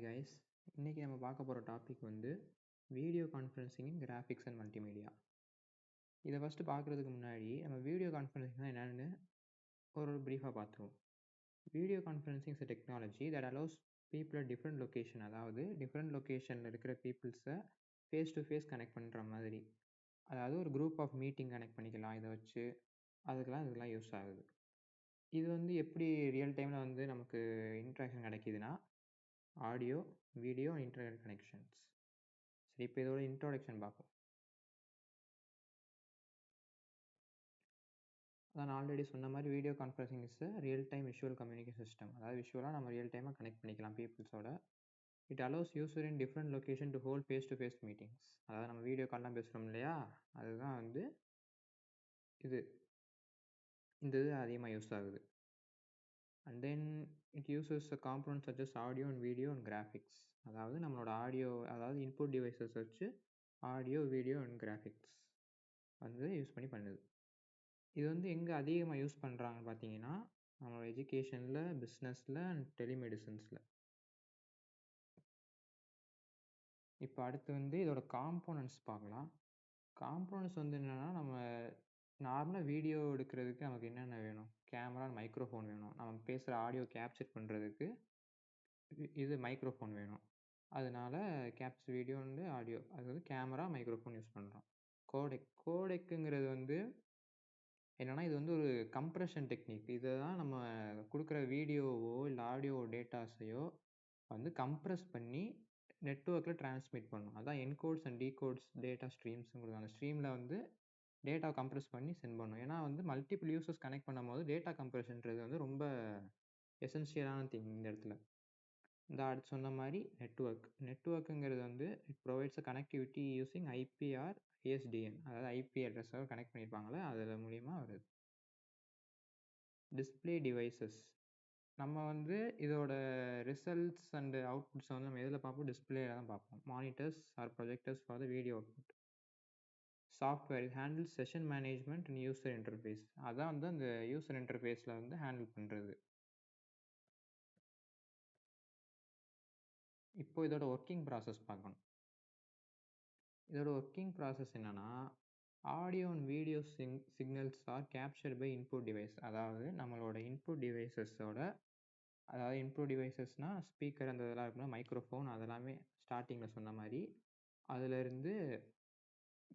guys, இன்னைக்கு நம்ம பார்க்க போகிற டாபிக் வந்து video conferencing in graphics and multimedia. இதை ஃபஸ்ட்டு பார்க்குறதுக்கு முன்னாடி நம்ம வீடியோ கான்ஃபரன்சிங்னா என்னென்னு ஒரு ப்ரீஃபாக பார்த்துருவோம். Video conferencing is technology that allows people at different location, அதாவது டிஃப்ரெண்ட் லொக்கேஷனில் இருக்கிற பீப்புள்ஸை ஃபேஸ் டு ஃபேஸ் கனெக்ட் பண்ணுற மாதிரி. அதாவது ஒரு குரூப் ஆஃப் மீட்டிங் கனெக்ட் பண்ணிக்கலாம் இதை வச்சு. இதுக்கெல்லாம் யூஸ் ஆகுது. இது வந்து எப்படி ரியல் டைமில் வந்து நமக்கு இன்ட்ராக்ஷன் கிடைக்கிதுன்னா ஆடியோ, வீடியோ, இன்டர்நெட் கனெக்ஷன்ஸ். சரி, இப்போ இதோட இன்ட்ரோடக்ஷன் பார்ப்போம். நான் ஆல்ரெடி சொன்ன மாதிரி video conferencing is real time visual communication system. அதாவது விஷுவலாக நம்ம ரியல் டைமாக கனெக்ட் பண்ணிக்கலாம் பீப்புள்ஸோட. It allows user in different location to hold face to face meetings. அதாவது நம்ம வீடியோ கால்லாம் பேசுகிறோம் இல்லையா, அதுதான் வந்து இந்த இது அதிகமாக யூஸ் ஆகுது. And then it uses a components such as audio and video and graphics. அதாவது நம்மளோட ஆடியோ, அதாவது இன்புட் டிவைசஸ் வச்சு ஆடியோ, வீடியோ அண்ட் கிராஃபிக்ஸ் வந்து யூஸ் பண்ணி பண்ணுது. இது வந்து எங்கே அதிகமாக யூஸ் பண்ணுறாங்கன்னு பார்த்தீங்கன்னா நம்மளோட எஜுகேஷனில், பிஸ்னஸில் அண்ட் டெலிமெடிசன்ஸில். இப்போ அடுத்து வந்து இதோட காம்போனன்ட்ஸ் பார்க்கலாம். காம்போனன்ட்ஸ் வந்து என்னென்னா, நம்ம நார்மலாக வீடியோ எடுக்கிறதுக்கு நமக்கு என்னென்ன வேணும்? கேமரா, மைக்ரோஃபோன் வேணும். நம்ம பேசுகிற ஆடியோ கேப்சர் பண்ணுறதுக்கு இது மைக்ரோஃபோன் வேணும். அதனால கேப்சர் வீடியோ அண்டு ஆடியோ, அது வந்து கேமரா, மைக்ரோஃபோன் யூஸ் பண்ணுறோம். கோடெக்குங்கிறது வந்து என்னென்னா, இது வந்து ஒரு கம்ப்ரெஷன் டெக்னிக். இதை தான் நம்ம கொடுக்குற வீடியோவோ இல்லை ஆடியோ டேட்டாஸையோ வந்து கம்ப்ரெஸ் பண்ணி நெட்வொர்க்கில் டிரான்ஸ்மிட் பண்ணணும். அதான் என்கோட்ஸ் அண்ட் டீகோட்ஸ் டேட்டா ஸ்ட்ரீம்ஸுங்கிறது. அந்த ஸ்ட்ரீமில் வந்து டேட்டாவை கம்ப்ரெஸ் பண்ணி சென்ட் பண்ணணும். ஏன்னா வந்து மல்டிபிள் யூசர்ஸ் கனெக்ட் பண்ணும் போது டேட்டா கம்ப்ரெஷன்றது வந்து ரொம்ப எசென்ஷியலான திங் இந்த இடத்துல. இந்த அடுத்து சொன்ன மாதிரி நெட்வொர்க்குங்கிறது வந்து it provides a connectivity using IP or ASDN, அதாவது ஐபி அட்ரஸாக கனெக்ட் பண்ணியிருப்பாங்களே, அதில் மூலிமா வருது. டிஸ்பிளே டிவைசஸ், நம்ம வந்து இதோட ரிசல்ட்ஸ் அண்டு அவுட்புட்ஸை வந்து நம்ம எதில் பார்ப்போம்? டிஸ்பிளேல தான் பார்ப்போம். Monitors or projectors for the video output. Software handle session management and user interface, அதான் வந்து அந்த யூசர் இன்டர்ஃபேஸில் வந்து ஹேண்டில் பண்ணுறது. இப்போ இதோட ஒர்க்கிங் ப்ராசஸ் பார்க்கணும். இதோட ஒர்க்கிங் ப்ராசஸ் என்னென்னா, audio and video signals are captured by input device. அதாவது நம்மளோட இன்புட் டிவைசஸோட, அதாவது இன்புட் டிவைசஸ்னால் ஸ்பீக்கர் அந்த இதெல்லாம் இருக்குன்னா மைக்ரோஃபோன், அதெல்லாமே ஸ்டார்டிங்கில் சொன்ன மாதிரி. அதிலிருந்து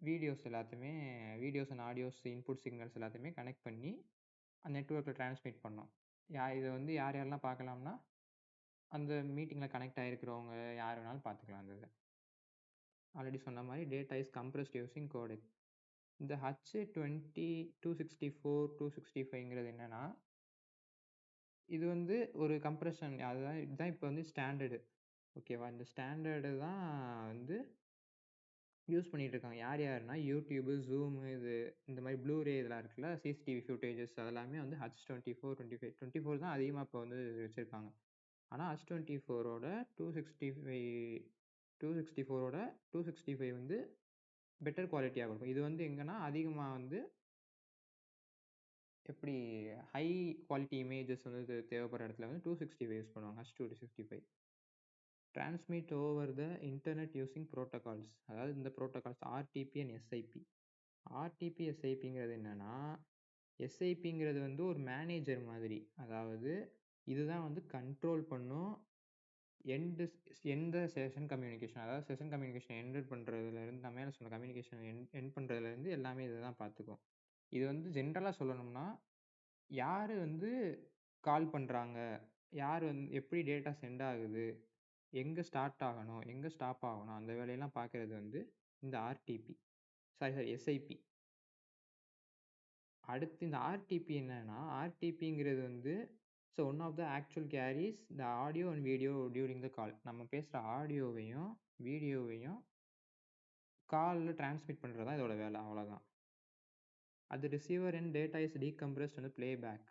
வீடியோஸ் எல்லாத்தையுமே, videos and audios input signals எல்லாத்தையுமே கனெக்ட் பண்ணி அந்த நெட்வொர்க்கில் டிரான்ஸ்மிட் பண்ணோம். இதை வந்து யார் யாரெல்லாம் பார்க்கலாம்னா, அந்த மீட்டிங்கில் கனெக்ட் ஆகிருக்கிறவங்க யார் வேணாலும் பார்த்துக்கலாம். அந்த இதை ஆல்ரெடி சொன்ன மாதிரி data is compressed using codec. இந்த H20, 264, 265ங்கிறது என்னென்னா, இது வந்து ஒரு கம்ப்ரெஷன். அதுதான் இதுதான் இப்போ வந்து ஸ்டாண்டர்டு. ஓகேவா? இந்த ஸ்டாண்டர்டு தான் வந்து யூஸ் பண்ணிகிட்டு இருக்காங்க. யாருன்னா யூடியூபு, ஜூமு, இந்த மாதிரி ப்ளூரே இதெல்லாம் இருக்குல்ல, சிசிடிவி ஃபுட்டேஜஸ், அதெல்லாமே வந்து H24, 25, 24 தான் அதிகமாக இப்போ வந்து வச்சுருக்காங்க. ஆனால் H24ஓட 265 வந்து பெட்டர் குவாலிட்டியாக இருக்கும். இது வந்து எங்கன்னா அதிகமாக வந்து எப்படி ஹை குவாலிட்டி இமேஜஸ் வந்து தேவைப்படுற இடத்துல வந்து 265 யூஸ் பண்ணுவாங்க. H265 transmit over the internet using protocols. அதாவது இந்த protocols RTP and SIP. RTP எஸ்ஐபிங்கிறது என்னென்னா, எஸ்ஐபிங்கிறது வந்து ஒரு மேனேஜர் மாதிரி. அதாவது இதுதான் வந்து கண்ட்ரோல் பண்ணும் எந்த செஷன் கம்யூனிகேஷன், அதாவது செஷன் கம்யூனிகேஷன் எண்ட் பண்ணுறதுலேருந்து, நம்ம மேலே சொன்ன கம்யூனிகேஷன் எண்ட் பண்ணுறதுலேருந்து எல்லாமே இதை தான் பார்த்துக்கும். இது வந்து ஜென்ரலாக சொல்லணும்னா, யார் வந்து கால் பண்ணுறாங்க, யார் வந்து எப்படி டேட்டா சென்ட் ஆகுது, எங்கே ஸ்டார்ட் ஆகணும், எங்கே ஸ்டாப் ஆகணும், அந்த வேலையெல்லாம் பார்க்குறது வந்து இந்த ஆர்டிபி, எஸ்ஐபி. அடுத்து இந்த ஆர்டிபி என்னன்னா, ஆர்டிபிங்கிறது வந்து one of the actual carries the audio and video during the call. நம்ம பேசுகிற ஆடியோவையும் வீடியோவையும் காலில் டிரான்ஸ்மிட் பண்ணுறது தான் இதோட வேலை, அவ்வளோதான். அது ரிசீவர் அண்ட் டேட்டா இஸ் டீகம்ப்ரெஸ்ட் வந்து ப்ளே பேக்.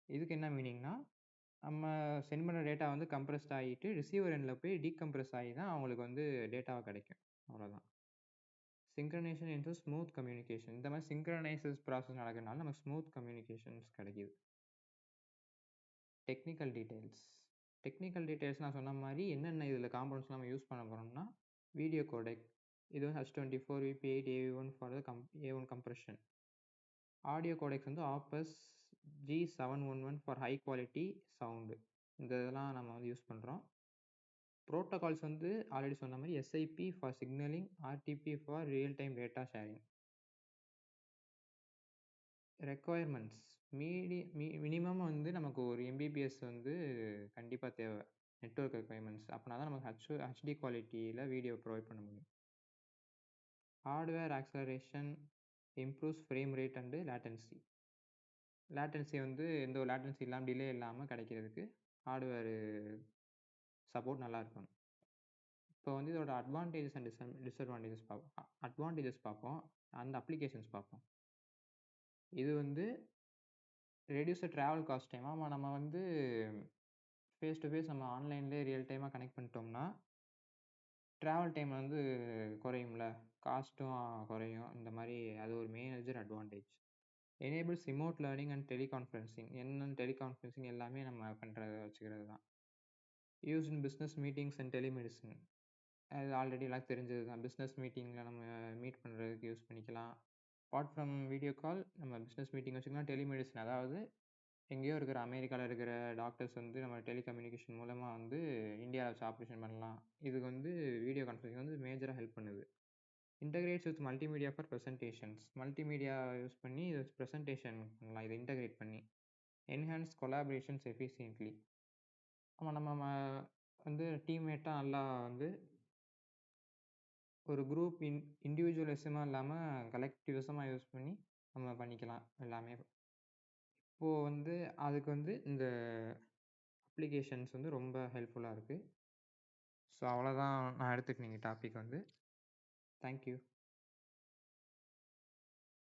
இதுக்கு என்ன மீனிங்னா, நம்ம சென்ட் பண்ண டேட்டா வந்து கம்ப்ரெஸ்ட் ஆகிட்டு ரிசீவர் எண்டில் போய் டீகம்ப்ரெஸ் ஆகி தான் அவங்களுக்கு வந்து டேட்டாவை கிடைக்கும், அவ்வளோதான். Synchronisation into smooth communication. இந்த மாதிரி சிங்க்ரனைசஸ் ப்ராசஸ் நடக்கிறதுனால நமக்கு ஸ்மூத் கம்யூனிகேஷன்ஸ் கிடைக்கிது. Technical details. டெக்னிக்கல் டீட்டெயில்ஸ் நான் சொன்ன மாதிரி என்னென்ன இதில் காம்பவுண்ட்ஸ் நம்ம யூஸ் பண்ண போகிறோம்னா வீடியோ கோடெக், இது வந்து H.24 VP8 AV1 for the A1 compression. Audio codex வந்து ஆப்பஸ் G711 for high quality sound. இந்த இதெல்லாம் நம்ம வந்து யூஸ் பண்ணுறோம். ப்ரோட்டோகால்ஸ் வந்து ஆல்ரெடி சொன்ன மாதிரி SIP for signalling, RTP for real time data sharing. Requirements minimum வந்து நமக்கு ஒரு MBPS வந்து கண்டிப்பாக தேவை. நெட்வொர்க் ரெக்குவயர்மெண்ட்ஸ் அப்படின்னா தான் நமக்கு HD குவாலிட்டியில் வீடியோ ப்ரொவைட் பண்ண முடியும். Hardware acceleration improves frame rate and latency. Latency வந்து எந்த ஒரு லேட்டன்சி இல்லாமல் டிலே இல்லாமல் கிடைக்கிறதுக்கு ஹார்ட்வேர் சப்போர்ட் நல்லா இருக்கணும். இப்போ வந்து இதோட அட்வான்டேஜஸ் அண்ட் டிஸ்அட்வான்டேஜஸ் பார்ப்போம். அட்வான்டேஜஸ் பார்ப்போம், அந்த அப்ளிகேஷன்ஸ் பார்ப்போம். இது வந்து ரெடியூஸ் ட்ராவல் காஸ்ட் டைம். ஆமாம், நம்ம வந்து ஃபேஸ் டு ஃபேஸ் நம்ம ஆன்லைன்லேயே ரியல் டைமாக கனெக்ட் பண்ணிட்டோம்னா ட்ராவல் டைம் வந்து குறையும்ல, காஸ்ட்டும் குறையும். இந்த மாதிரி அது ஒரு major advantage. Enables remote learning and teleconferencing. என்னென்னு டெலிகான்ஃபரன்சிங் எல்லாமே நம்ம பண்ணுறத வச்சுக்கிறது தான். Use in business meetings and telemedicine. அது ஆல்ரெடி எல்லாம் தெரிஞ்சது தான். பிஸ்னஸ் மீட்டிங்கில் நம்ம மீட் பண்ணுறதுக்கு யூஸ் பண்ணிக்கலாம். அப்பார்ட் ஃப்ரம் வீடியோ கால் நம்ம பிஸ்னஸ் மீட்டிங் வச்சுக்கலாம். டெலிமெடிசன், அதாவது எங்கேயோ இருக்கிற அமெரிக்காவில் இருக்கிற டாக்டர்ஸ் வந்து நம்ம டெலிகம்யூனிகேஷன் மூலமாக வந்து இந்தியாவில் வச்சு ஆப்ரேஷன் பண்ணலாம். இதுக்கு வந்து வீடியோ கான்ஃபரன்சிங் வந்து மேஜராக ஹெல்ப் பண்ணுது. Integrates with multimedia for presentations. Multimedia use பண்ணி இதை ப்ரெசன்டேஷன் பண்ணலாம், இதை இன்டகிரேட் பண்ணி. Enhance collaborations efficiently. ஆமாம், நம்ம வந்து டீம்மேட்டாக நல்லா வந்து ஒரு குரூப் இண்டிவிஜுவலிசமாக இல்லாமல் கலெக்டிவிசமாக யூஸ் பண்ணி நம்ம பண்ணிக்கலாம் எல்லாமே. இப்போது வந்து அதுக்கு வந்து இந்த அப்ளிகேஷன்ஸ் வந்து ரொம்ப ஹெல்ப்ஃபுல்லாக இருக்குது. ஸோ அவ்வளோதான் நான் எடுத்துக்கினீங்க டாபிக் வந்து. தேங்க்யூ.